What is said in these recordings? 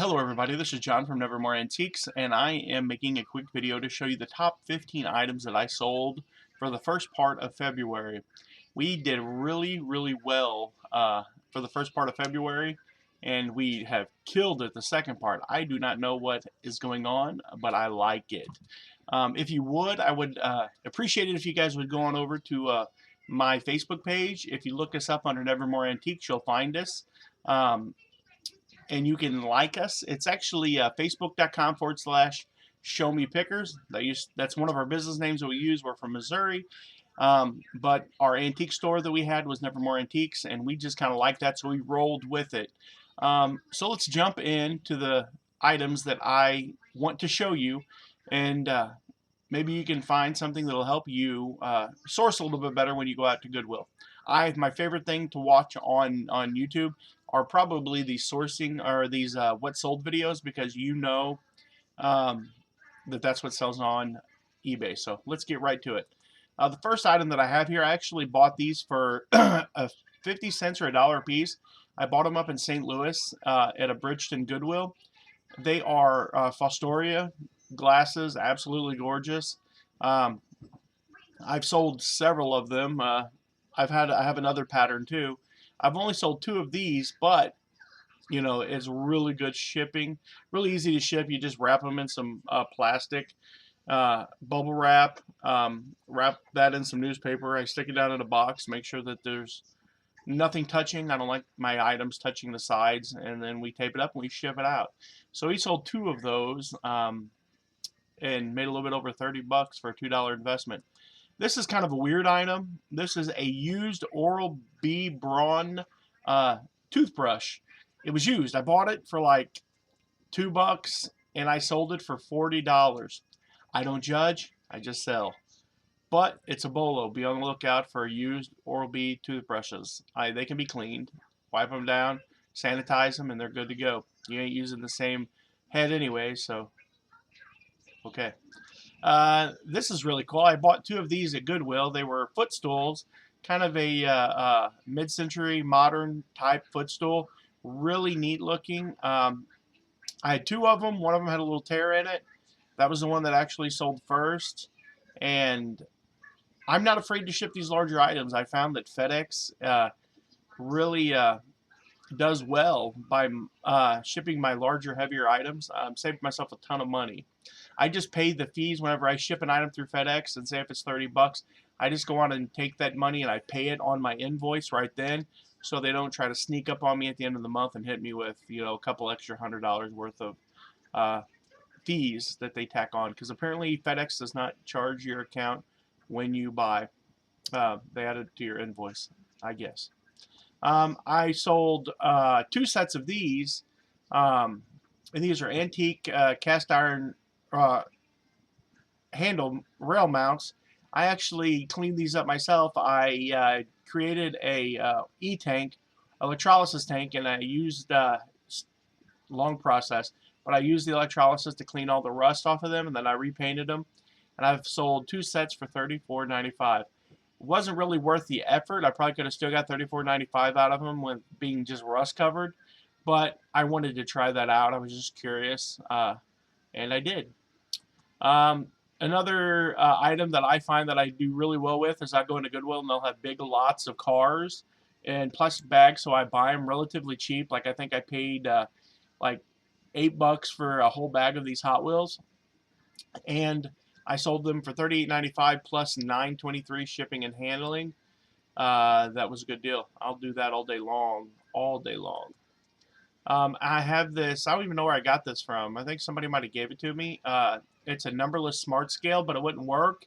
Hello everybody, this is John from Nevermore Antiques, and I am making a quick video to show you the top 15 items that I sold for the first part of February. We did really well for the first part of February, and we have killed it the second part. I do not know what is going on, but I like it. If you would, I would appreciate it if you guys would go on over to my Facebook page. If you look us up under Nevermore Antiques, you'll find us. And you can like us. It's actually facebook.com/show me pickers. That's one of our business names that we use. We're from Missouri. But our antique store that we had was Nevermore Antiques, and we just kind of liked that, so we rolled with it. So let's jump into the items that I want to show you, and maybe you can find something that'll help you source a little bit better when you go out to Goodwill. My favorite thing to watch on YouTube are probably these sourcing or these what sold videos, because you know that's what sells on eBay. So let's get right to it. The first item that I have here, I actually bought these for 50 cents or $1 a piece. I bought them up in St. Louis at a Bridgeton Goodwill. They are Fostoria glasses, absolutely gorgeous. I've sold several of them. I have another pattern too. I've only sold 2 of these, but you know, it's really good shipping, really easy to ship. You just wrap them in some plastic bubble wrap, wrap that in some newspaper. I stick it down in a box, make sure that there's nothing touching. I don't like my items touching the sides, and then we tape it up and we ship it out. So he sold 2 of those and made a little bit over 30 bucks for a $2 investment. This is kind of a weird item. This is a used Oral-B Braun toothbrush. It was used. I bought it for like $2 and I sold it for $40. I don't judge, I just sell. But it's a bolo. Be on the lookout for used Oral-B toothbrushes. They can be cleaned. Wipe them down, sanitize them, and they're good to go. You ain't using the same head anyway, so okay. This is really cool. I bought 2 of these at Goodwill. They were footstools, kind of a mid-century modern type footstool. Really neat looking. I had 2 of them. One of them had a little tear in it. That was the one that actually sold first. And I'm not afraid to ship these larger items. I found that FedEx really does well by shipping my larger, heavier items. Saved myself a ton of money. I just pay the fees whenever I ship an item through FedEx, and say if it's 30 bucks, I just go on and take that money and I pay it on my invoice right then, so they don't try to sneak up on me at the end of the month and hit me with, you know, a couple extra $100 worth of fees that they tack on, because apparently FedEx does not charge your account when you buy. They add it to your invoice, I guess. I sold 2 sets of these, and these are antique cast iron handle rail mounts. I actually cleaned these up myself. I created a e-tank, electrolysis tank, and I used long process, but I used the electrolysis to clean all the rust off of them, and then I repainted them. And I've sold 2 sets for $34.95. It wasn't really worth the effort. I probably could have still got $34.95 out of them with being just rust covered, but I wanted to try that out. I was just curious, and I did. Another item that I find that I do really well with is I go into Goodwill and they'll have big lots of cars in plastic bags, so I buy them relatively cheap. Like I think I paid like $8 for a whole bag of these Hot Wheels, and I sold them for $38.95 plus $9.23 shipping and handling. That was a good deal. I'll do that all day long, all day long. I have this, I don't even know where I got this from. I think somebody might have gave it to me. It's a numberless smart scale, but it wouldn't work.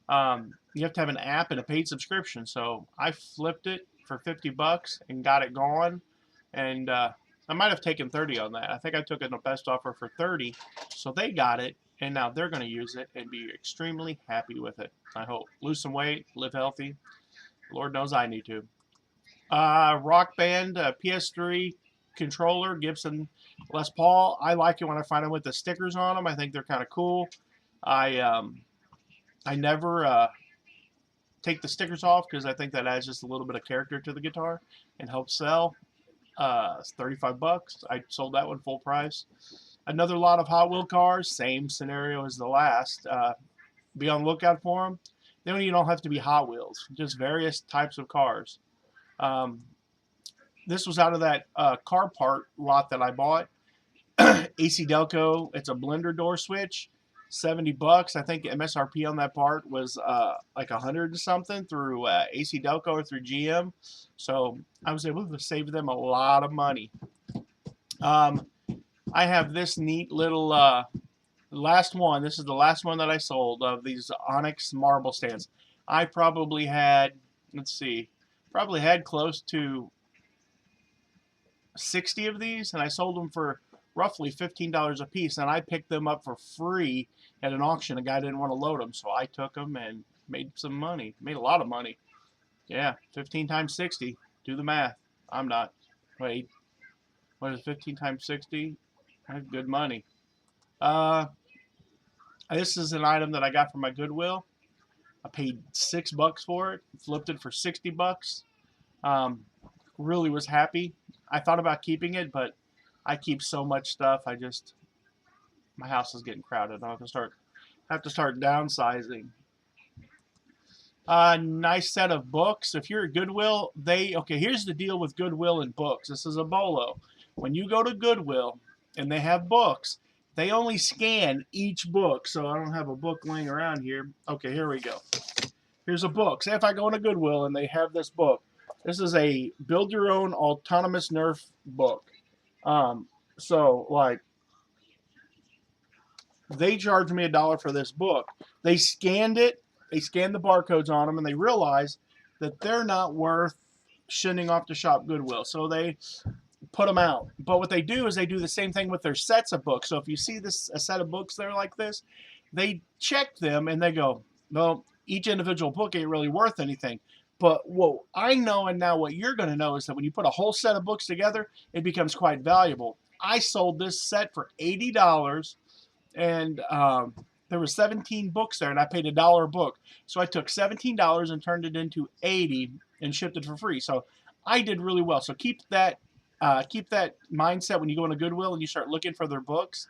You have to have an app and a paid subscription. So I flipped it for 50 bucks and got it gone. And I might have taken 30 on that. I think I took it in the best offer for 30. So they got it, and now they're going to use it and be extremely happy with it, I hope. Lose some weight, live healthy. Lord knows I need to. Rock Band PS3 controller, Gibson Les Paul. I like it when I find them with the stickers on them. I think they're kind of cool. I never take the stickers off because I think that adds just a little bit of character to the guitar and helps sell. It's 35 bucks. I sold that one full price. Another lot of Hot Wheel cars, same scenario as the last. Be on the lookout for them. Then you don't have to be Hot Wheels, just various types of cars. Um, this was out of that car part lot that I bought. AC Delco, it's a blender door switch, 70 bucks. I think MSRP on that part was like 100 and something through AC Delco or through GM. So I was able to save them a lot of money. I have this neat little last one. This is the last one that I sold of these Onyx marble stands. I probably had, let's see, probably had close to 60 of these, and I sold them for roughly $15 a piece, and I picked them up for free at an auction. A guy didn't want to load them, so I took them and made some money. Made a lot of money. Yeah, 15 times 60. Do the math. I'm not. Wait, what is 15 times 60? That's good money. This is an item that I got from my Goodwill. I paid $6 for it. Flipped it for 60 bucks. Really was happy. I thought about keeping it, but I keep so much stuff. My house is getting crowded. I'll have to start downsizing. Nice set of books. If you're at Goodwill, okay, here's the deal with Goodwill and books. This is a bolo. When you go to Goodwill and they have books, they only scan each book. So I don't have a book laying around here. Okay, here we go. Here's a book. Say if I go into Goodwill and they have this book. This is a build your own autonomous Nerf book. So like they charged me $1 for this book. They scanned it, they scanned the barcodes on them, and they realized that they're not worth sending off to Shop Goodwill. So they put them out. But what they do is they do the same thing with their sets of books. So if you see a set of books there like this, they check them and they go, well, each individual book ain't really worth anything. But what I know, and now what you're going to know, is that when you put a whole set of books together, it becomes quite valuable. I sold this set for $80, and there were 17 books there, and I paid $1 a book. So I took $17 and turned it into $80 and shipped it for free. So I did really well. So keep that mindset when you go into Goodwill and you start looking for their books.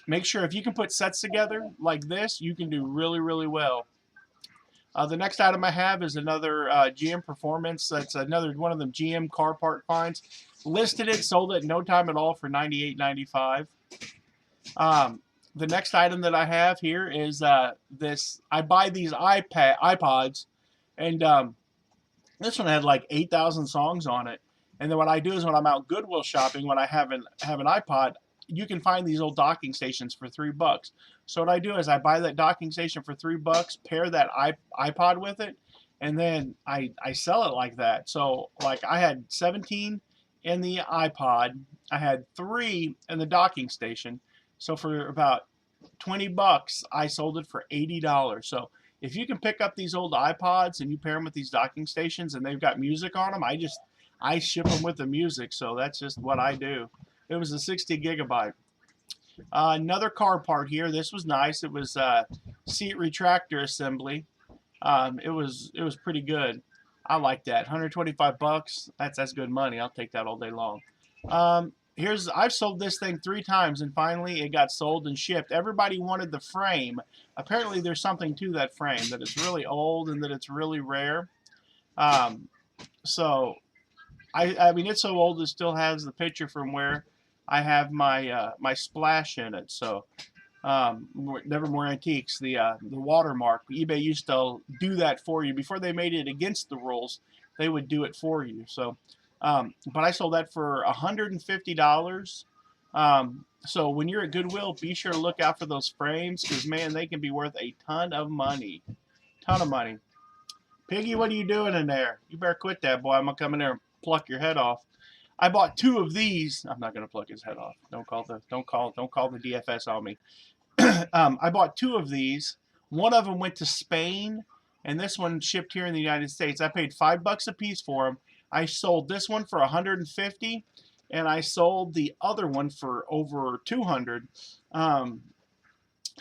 Make sure if you can put sets together like this, you can do really, really well. The next item I have is another GM Performance. That's another one of them GM car part finds. Listed it, sold it in no time at all for $98.95. The next item that I have here is this. I buy these iPods, and this one had like 8,000 songs on it. And then what I do is when I'm out Goodwill shopping, when I have an iPod, you can find these old docking stations for $3. So what I do is I buy that docking station for $3, pair that iPod with it, and then I sell it like that. So like I had 17 in the iPod, I had 3 in the docking station. So for about $20, I sold it for $80. So if you can pick up these old iPods and you pair them with these docking stations and they've got music on them, I ship them with the music. So that's just what I do. It was a 60 gigabyte. Another car part here. This was nice. It was seat retractor assembly. It was pretty good. I like that. 125 bucks. That's good money. I'll take that all day long. I've sold this thing 3 times and finally it got sold and shipped. Everybody wanted the frame. Apparently there's something to that frame, that it's really old and that it's really rare. So I mean it's so old it still has the picture from where I have my my splash in it. So Nevermore Antiques, the watermark. eBay used to do that for you before they made it against the rules. They would do it for you. So, but I sold that for $150. So when you're at Goodwill, be sure to look out for those frames because man, they can be worth a ton of money. Ton of money. Piggy, what are you doing in there? You better quit that, boy. I'm gonna come in there and pluck your head off. I bought 2 of these. I'm not gonna pluck his head off. Don't call the DFS on me. I bought 2 of these. One of them went to Spain, and this one shipped here in the United States. I paid $5 a piece for them. I sold this one for $150, and I sold the other one for over $200.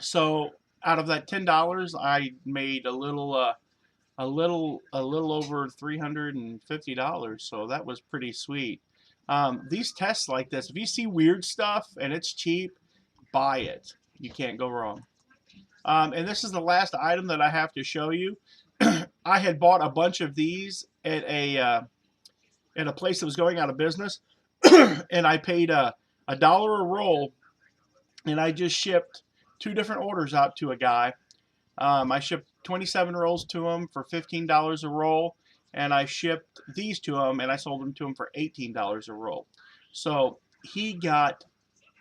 So out of that $10, I made a little a little over $350. So that was pretty sweet. These tests like this, if you see weird stuff and it's cheap, buy it. You can't go wrong. And this is the last item that I have to show you. I had bought a bunch of these at a place that was going out of business, and I paid $1 a roll, and I just shipped 2 different orders out to a guy. I shipped 27 rolls to him for $15 a roll, and I shipped these to him, and I sold them to him for $18 a roll. So he got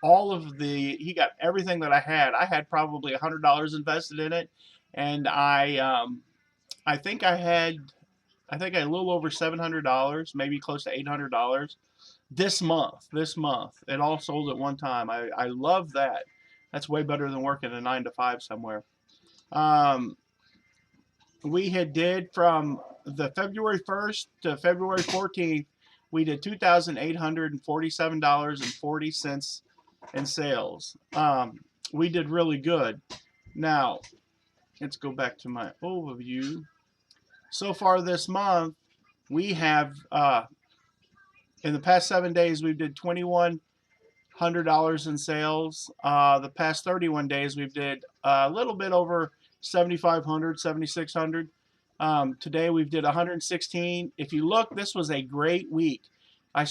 he got everything that I had. I had probably $100 invested in it, and I think I had a little over $700, maybe close to $800 this month. It all sold at one time. I love that. That's way better than working a 9 to 5 somewhere. We did from the February 1st to February 14th, we did $2,847.40 in sales. We did really good. Now, let's go back to my overview. So far this month, we have, in the past 7 days, we did $2,100 in sales. The past 31 days, we've did a little bit over 7,500, 7,600. Today we've did 116. If you look, this was a great week. I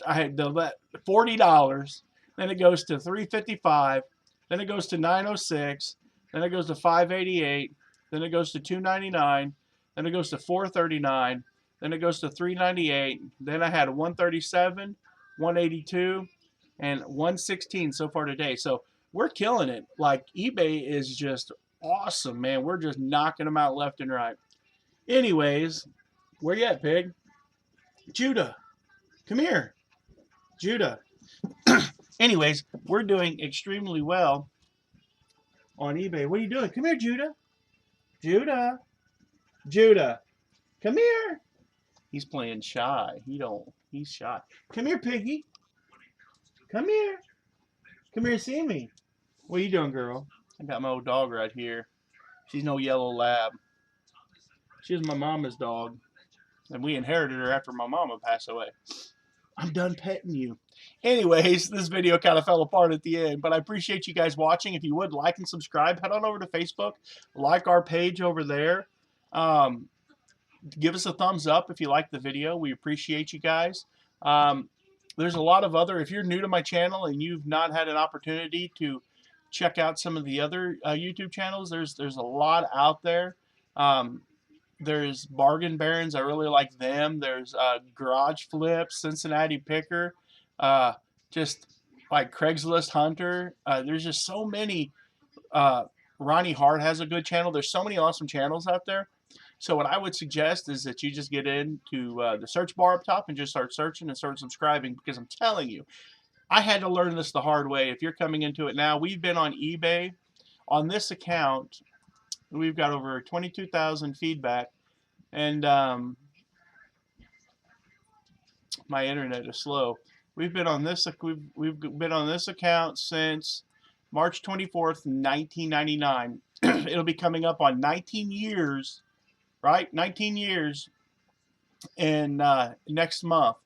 had the $40, then it goes to $355, then it goes to $906, then it goes to $588, then it goes to $299, then it goes to $439, then it goes to $398. Then I had $137, $182, and $116 so far today. So we're killing it. Like, eBay is just awesome, man. We're just knocking them out left and right. Anyways, where you at, pig? Judah, come here. Judah. Anyways, we're doing extremely well on eBay. What are you doing? Come here, Judah. Judah. Judah. Come here. He's playing shy. He's shy. Come here, piggy. Come here. Come here, see me. What are you doing, girl? I got my old dog right here. She's no yellow lab. She was my mama's dog, and we inherited her after my mama passed away. I'm done petting you. Anyways, this video kind of fell apart at the end, but I appreciate you guys watching. If you would, like and subscribe. Head on over to Facebook. Like our page over there. Give us a thumbs up if you like the video. We appreciate you guys. There's a lot of other, if you're new to my channel and you've not had an opportunity to check out some of the other YouTube channels, there's a lot out there. There's Bargain Barons. I really like them. There's Garage Flip, Cincinnati Picker, just like Craigslist Hunter. There's just so many. Ronnie Hart has a good channel. There's so many awesome channels out there. So what I would suggest is that you just get into the search bar up top and just start searching and start subscribing, because I'm telling you, I had to learn this the hard way. If you're coming into it now, we've been on eBay. On this account, we've got over 22,000 feedback, and my internet is slow. We've been on this account since March 24th, 1999. It'll be coming up on 19 years, right? 19 years in next month.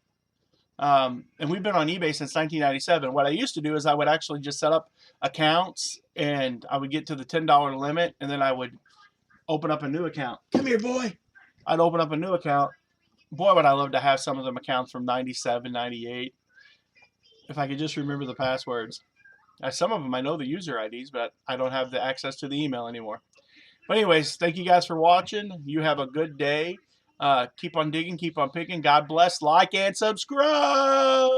And we've been on eBay since 1997. What I used to do is I would actually just set up accounts, and I would get to the $10 limit, and then I would open up a new account. Come here, boy. I'd open up a new account. Boy, would I love to have some of them accounts from 97, 98. If I could just remember the passwords. Some of them I know the user IDs, but I don't have the access to the email anymore. But anyways, thank you guys for watching. You have a good day. Keep on digging, keep on picking. God bless. Like and subscribe.